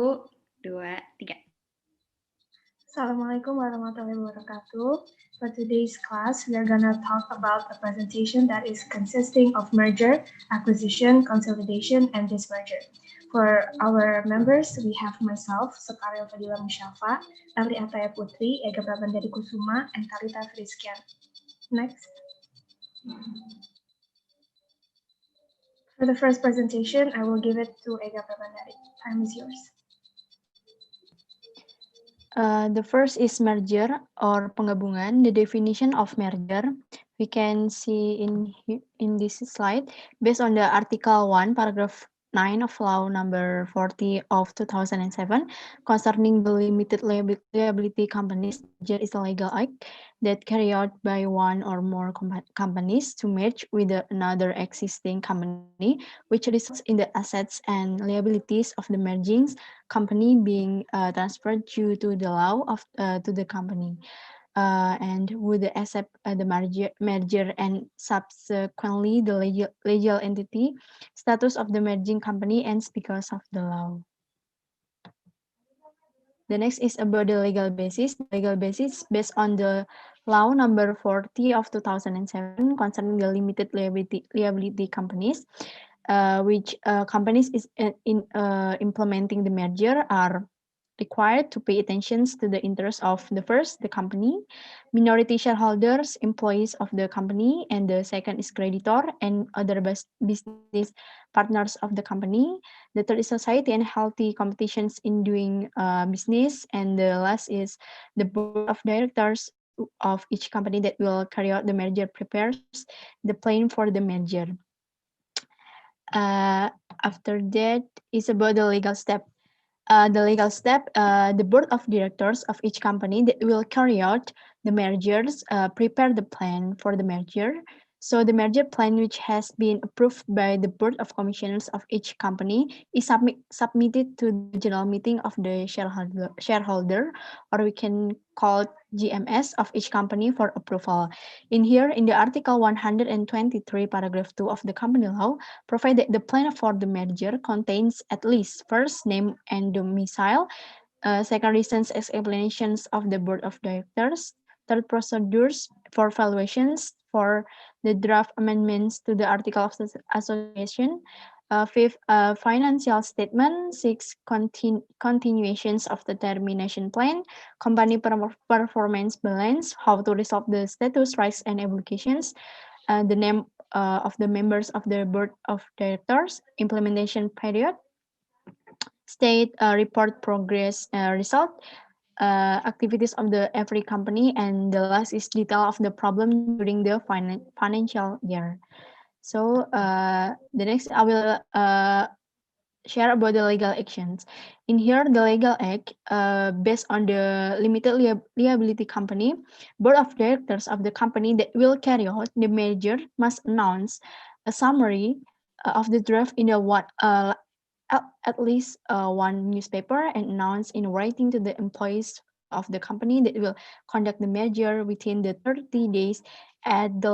2, 3. Assalamualaikum warahmatullahi wabarakatuh. For today's class, we are going to talk about a presentation that is consisting of merger, acquisition, consolidation, and dismerger. For our members, we have myself, Sekaril Fadila Musyafa, Elri Ataya Putri, Ega Prabandari Kusuma, and Talita Friskian. Next. For the first presentation, I will give it to Ega Prabandari. Time is yours. The first is merger or penggabungan. The definition of merger we can see in this slide based on the Article 1, Paragraph 9 of Law Number 40 of 2007 concerning the limited liability companies. Merger is a legal act that carried out by one or more companies to merge with another existing company, which results in the assets and liabilities of the merging company being transferred due to the law of to the company, and would accept the merger and subsequently the legal entity status of the merging company ends because of the law. The next is about the legal basis. The legal basis based on the law number 40 of 2007 concerning the limited liability companies, which companies is implementing the merger are required to pay attention to the interests of the first, the company, minority shareholders, employees of the company, and the second is creditor and other business partners of the company. The third is society and healthy competitions in doing business, and the last is the board of directors of each company that will carry out the merger prepares the plan for the merger. After that is about the legal step. The board of directors of each company that will carry out the mergers prepare the plan for the merger. So the merger plan, which has been approved by the board of commissioners of each company, is submitted to the general meeting of the shareholder, or we can call it GMS of each company for approval. In the Article 123, Paragraph 2 of the Company Law, provide that the plan for the merger contains at least first name and domicile, second reasons explanations of the board of directors, third procedures for valuations, for the draft amendments to the article of association, fifth financial statement, six continuations of the termination plan, company performance balance, how to resolve the status rights and obligations, the name of the members of the board of directors, implementation period, state report progress result, activities of the every company, and the last is detail of the problem during the financial year. So the next I will share about the legal actions. In here, the legal act based on the limited liability company, board of directors of the company that will carry out the merger must announce a summary of the draft in at least one newspaper and announce in writing to the employees of the company that will conduct the merger within the 30 days at the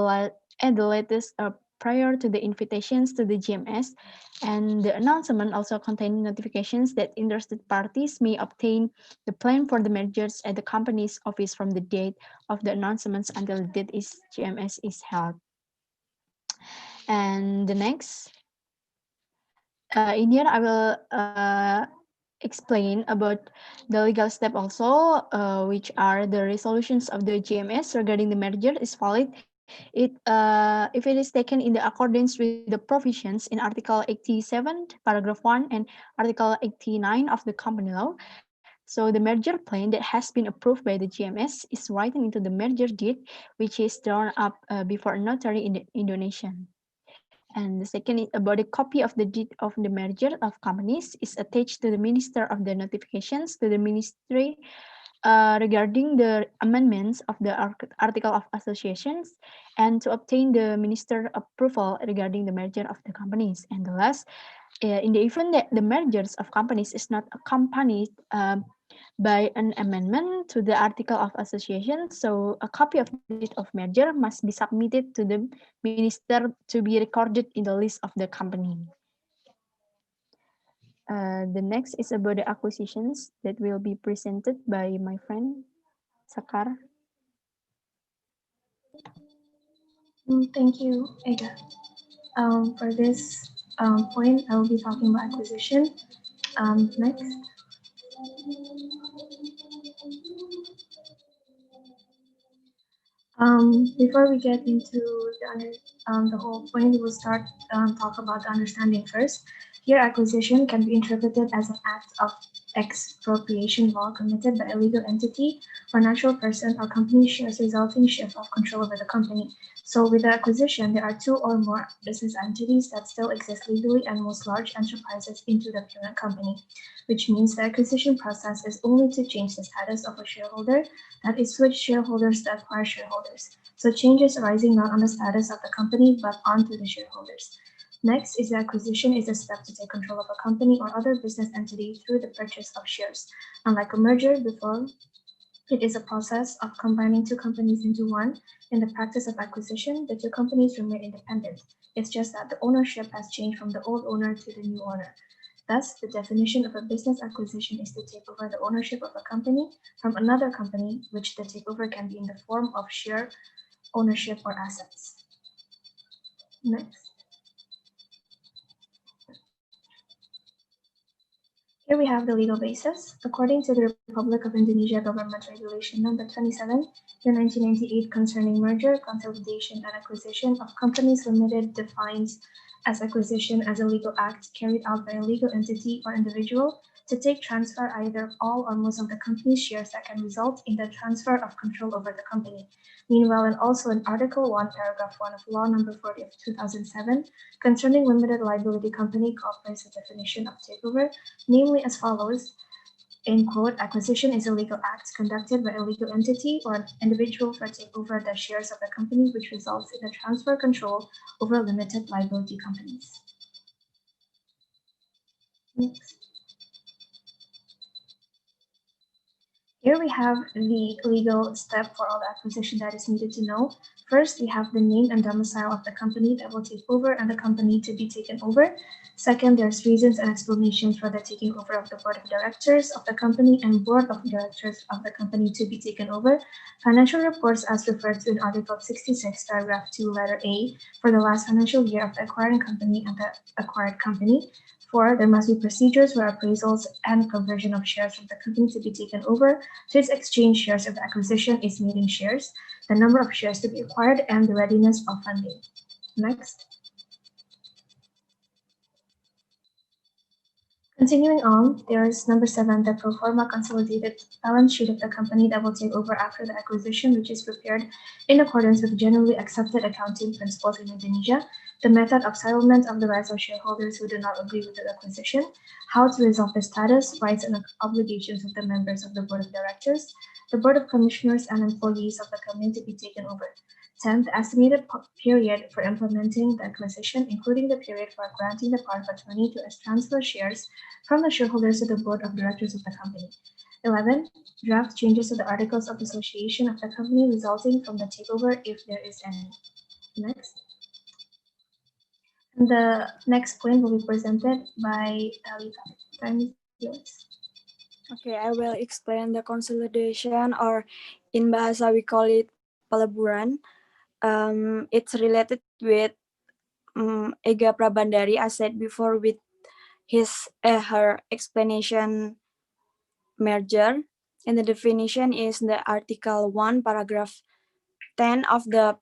latest prior to the invitations to the GMS, and the announcement also contains notifications that interested parties may obtain the plan for the mergers at the company's office from the date of the announcements until the date GMS is held. And the next, in here I will explain about the legal step also, which are the resolutions of the GMS regarding the merger is valid if it is taken in the accordance with the provisions in Article 87, Paragraph 1, and Article 89 of the Company Law. So the merger plan that has been approved by the GMS is written into the merger deed, which is drawn up before a notary in Indonesia. And the second is about a copy of the deed of the merger of companies is attached to the Minister of the notifications to the Ministry regarding the amendments of the Article of Associations, and to obtain the Minister approval regarding the merger of the companies. And the last, in the event that the mergers of companies is not accompanied by an amendment to the Article of Association, so a copy of the deed of merger must be submitted to the Minister to be recorded in the list of the company. The next is about the acquisitions that will be presented by my friend Sakar. Thank you, Ega. For this point, I will be talking about acquisition. Next. Before we get into the whole point, we will start talk about the understanding first. Here, acquisition can be interpreted as an act of expropriation law committed by a legal entity or natural person or company shares resulting shift of control over the company. So with the acquisition, there are two or more business entities that still exist legally and most large enterprises into the parent company, which means the acquisition process is only to change the status of a shareholder, that is switch shareholders to acquire shareholders. So changes arising not on the status of the company but onto the shareholders. Next is the acquisition is a step to take control of a company or other business entity through the purchase of shares. Unlike a merger before, it is a process of combining two companies into one. In the practice of acquisition, the two companies remain independent. It's just that the ownership has changed from the old owner to the new owner. Thus, the definition of a business acquisition is to take over the ownership of a company from another company, which the takeover can be in the form of share ownership or assets. Next. Here we have the legal basis. According to the Republic of Indonesia Government Regulation Number 27, in 1998 concerning merger, consolidation, and acquisition of companies limited defines as acquisition as a legal act carried out by a legal entity or individual to take transfer either all or most of the company's shares that can result in the transfer of control over the company. Meanwhile, and also in Article 1, Paragraph 1 of Law Number 40 of 2007, concerning limited liability company incorporates a definition of takeover, namely as follows, in quote, acquisition is a legal act conducted by a legal entity or an individual for takeover the shares of the company which results in the transfer of control over limited liability companies. Next. Here we have the legal step for all the acquisition that is needed to know. First, we have the name and domicile of the company that will take over and the company to be taken over. Second, there's reasons and explanations for the taking over of the board of directors of the company and board of directors of the company to be taken over. Financial reports as referred to in Article 66, paragraph 2, letter A, for the last financial year of the acquiring company and the acquired company. 4, there must be procedures for appraisals and conversion of shares from the company to be taken over to its exchange shares if the acquisition is made in shares, the number of shares to be acquired, and the readiness of funding. Next. Continuing on, there is number 7, the pro forma consolidated balance sheet of the company that will take over after the acquisition, which is prepared in accordance with generally accepted accounting principles in Indonesia, the method of settlement of the rights of shareholders who do not agree with the acquisition, how to resolve the status, rights, and obligations of the members of the board of directors, the board of commissioners, and employees of the company to be taken over. 10, the estimated period for implementing the acquisition, including the period for granting the power of attorney to transfer shares from the shareholders to the board of directors of the company. 11, draft changes to the articles of association of the company resulting from the takeover if there is any. Next. And the next point will be presented by Talita. Time is yours. Okay, I will explain the consolidation, or in Bahasa we call it peleburan. It's related with Ega Prabandari, as said before, with her explanation merger. And the definition is the Article 1, Paragraph 10 of the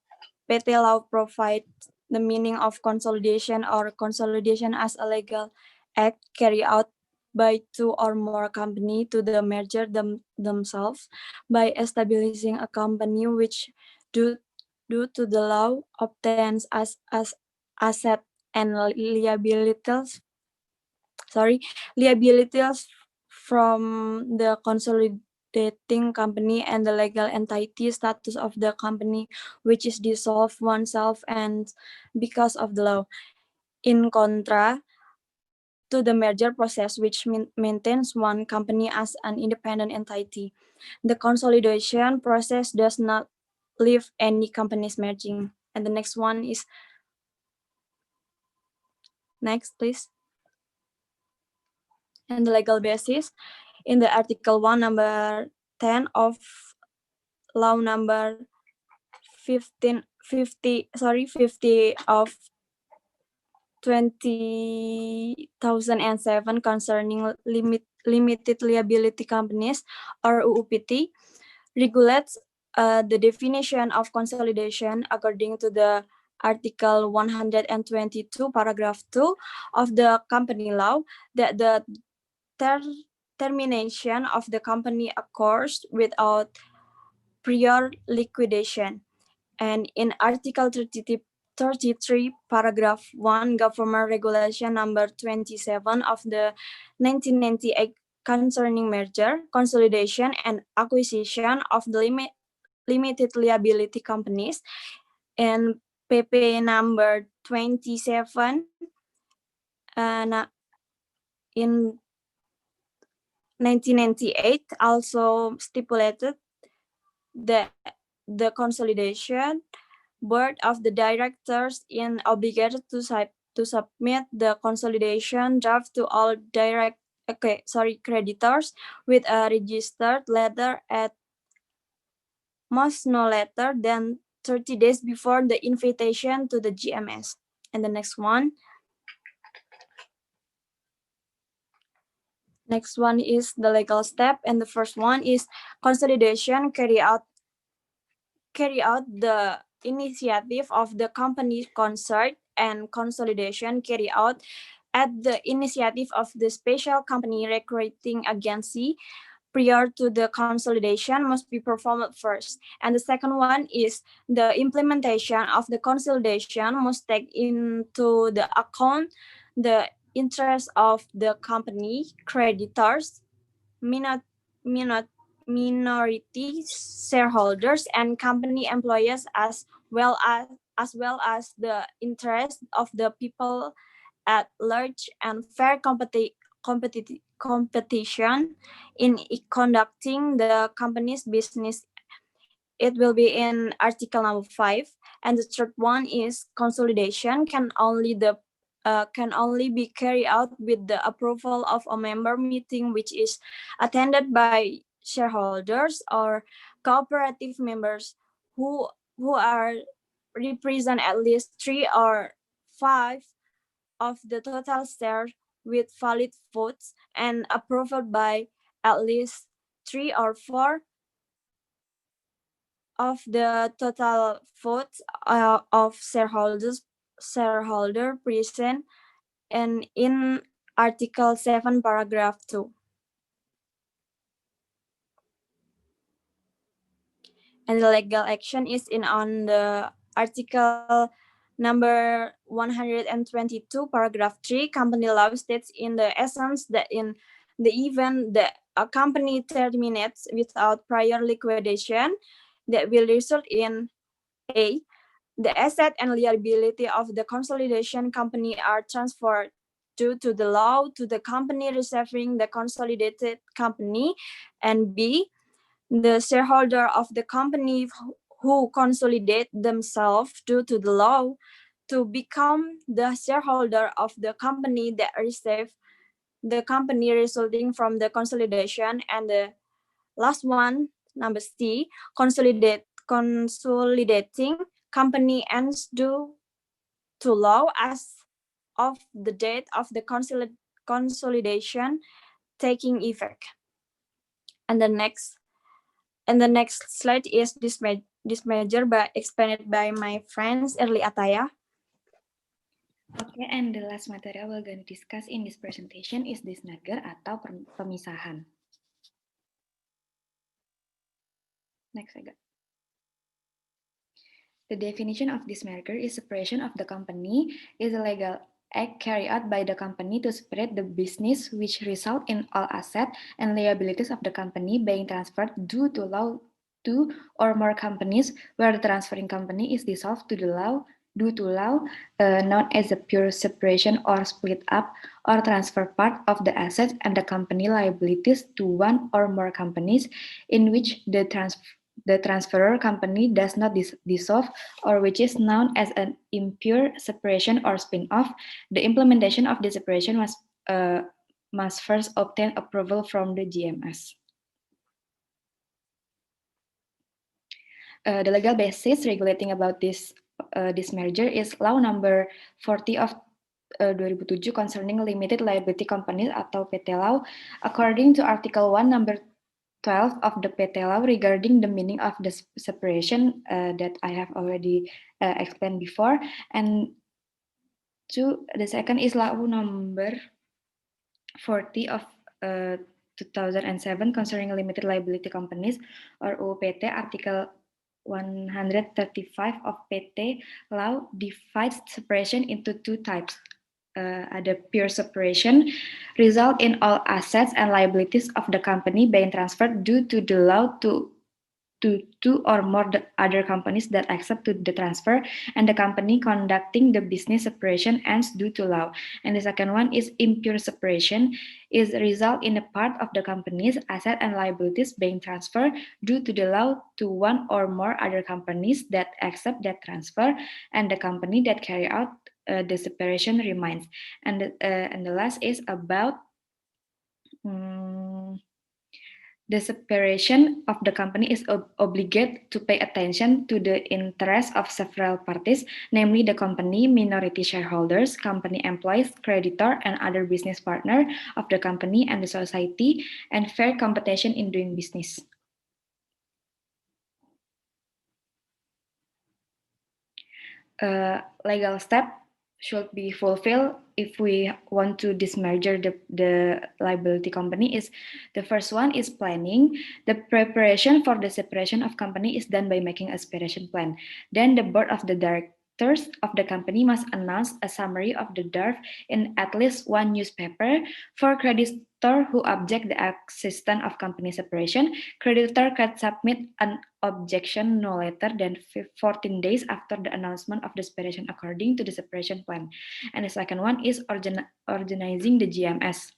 PT Law provides the meaning of consolidation or consolidation as a legal act carried out by two or more companies to the merger themselves by establishing a company which due to the law obtains as asset and liabilities from the consolidating company and the legal entity status of the company which is dissolved oneself and because of the law. In contra to the merger process which maintains one company as an independent entity. The consolidation process does not leave any companies merging. And the next one is, next please. and the legal basis in the Article 1, number 10 of Law number 50 of 2007 concerning limited liability companies, or UUPT, regulates the definition of consolidation according to the Article 122, paragraph 2 of the company law, that the termination of the company occurs without prior liquidation. And in Article 33, paragraph 1, Government Regulation number 27 of the 1998 concerning merger, consolidation, and acquisition of the limited liability companies, and PP number 27 in 1998 also stipulated that the consolidation board of the directors is obligated to submit the consolidation draft to all creditors with a registered letter at most no later than 30 days before the invitation to the GMS. And the next one is the legal step, and the first one is consolidation carry out the initiative of the company concerned, and consolidation carry out at the initiative of the special company recruiting agency prior to the consolidation must be performed first. And the second one is the implementation of the consolidation must take into the account the interest of the company, creditors, minority shareholders, and company employees, as well as the interest of the people at large, and fair competition in conducting the company's business. It will be in Article number 5. And the third one is consolidation can only be carried out with the approval of a member meeting, which is attended by shareholders or cooperative members who are represent at least 3 or 5 of the total shares with valid votes, and approved by at least 3 or 4 of the total votes of shareholder present and in Article 7, paragraph 2. And the legal action is on the Article number 122, paragraph 3. Company law states in the essence that in the event that a company terminates without prior liquidation, that will result in A, the asset and liability of the consolidation company are transferred due to the law to the company receiving the consolidated company, and B, the shareholder of the company who consolidate themselves due to the law to become the shareholder of the company that receive the company resulting from the consolidation. And the last one, number C, consolidating company ends due to law as of the date of the consolidation taking effect. And the next slide is this measure explained by my friends Erli Ataya. Okay, and the last material we're going to discuss in this presentation is dismerger atau pemisahan. Next, I got. The definition of dismerger is separation of the company is a legal act carried out by the company to separate the business, which result in all assets and liabilities of the company being transferred due to law to or more companies, where the transferring company is dissolved to the law due to law, known as a pure separation or split up or transfer part of the assets and the company liabilities to one or more companies, in which the transferor company does not dissolve, or which is known as an impure separation or spin-off. The implementation of the separation must first obtain approval from the GMS. The legal basis regulating about this merger is Law Number 40 of 2007 concerning limited liability companies atau PT Law. According to Article 1 Number 12 of the PT Law regarding the meaning of the separation that I have already explained before, and the second is Law Number 40 of 2007 concerning limited liability companies or UPT. Article 135 of PT Law divides separation into two types. Ada pure separation, result in all assets and liabilities of the company being transferred due to the law to two or more other companies that accept the transfer, and the company conducting the business separation ends due to law. And the second one is impure separation, is result in a part of the company's asset and liabilities being transferred due to the law to one or more other companies that accept that transfer, and the company that carry out the separation remains. And the last is about the separation of the company is obligated to pay attention to the interests of several parties, namely the company, minority shareholders, company employees, creditor, and other business partner of the company and the society, and fair competition in doing business. Legal step should be fulfilled if we want to dismerger the liability company is the first one is planning. The preparation for the separation of company is done by making a separation plan. Then the board of the directors of the company must announce a summary of the draft in at least one newspaper. For creditor who object the existence of company separation, creditor can submit an objection no later than 14 days after the announcement of the separation according to the separation plan. And the second one is organizing the GMS.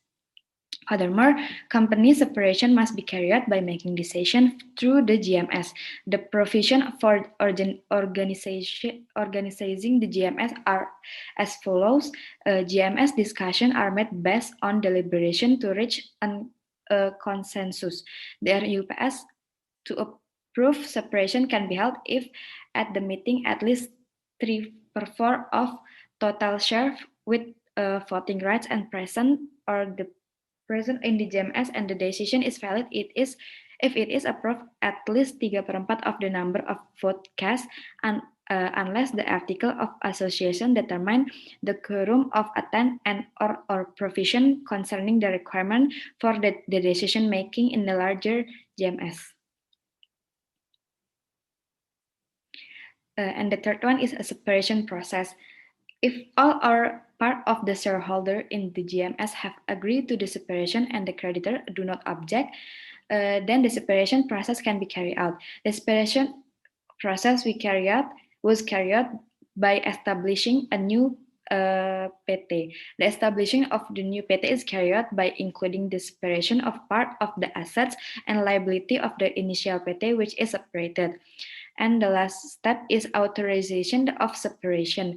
Furthermore, company separation must be carried out by making decision through the GMS. The provision for organizing the GMS are as follows. GMS discussion are made based on deliberation to reach a consensus. The RUPS to approve separation can be held if at the meeting at least 3/4 of total share with voting rights and present or the present in the GMS and the decision is valid. If it is approved at least 3/4 of the number of vote cast, and unless the article of association determine the quorum of attend and or provision concerning the requirement for the decision making in the larger GMS. And the third one is a separation process. If all or part of the shareholder in the GMS have agreed to the separation and the creditor do not object, then the separation process can be carried out. The separation process was carried out by establishing a new PT. The establishing of the new PT is carried out by including the separation of part of the assets and liability of the initial PT which is separated. And the last step is authorization of separation.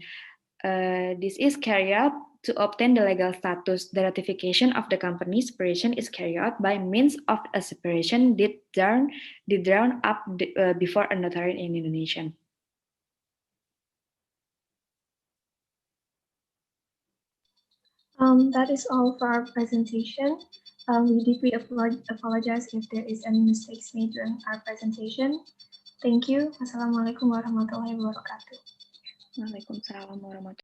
This is carried out to obtain the legal status. The ratification of the company's separation is carried out by means of a separation deed drawn up before a notary in Indonesia. That is all for our presentation. We deeply apologize if there is any mistakes made during our presentation. Thank you. Wassalamualaikum warahmatullahi wabarakatuh. Waalaikumsalam warahmatullahi wabarakatuh.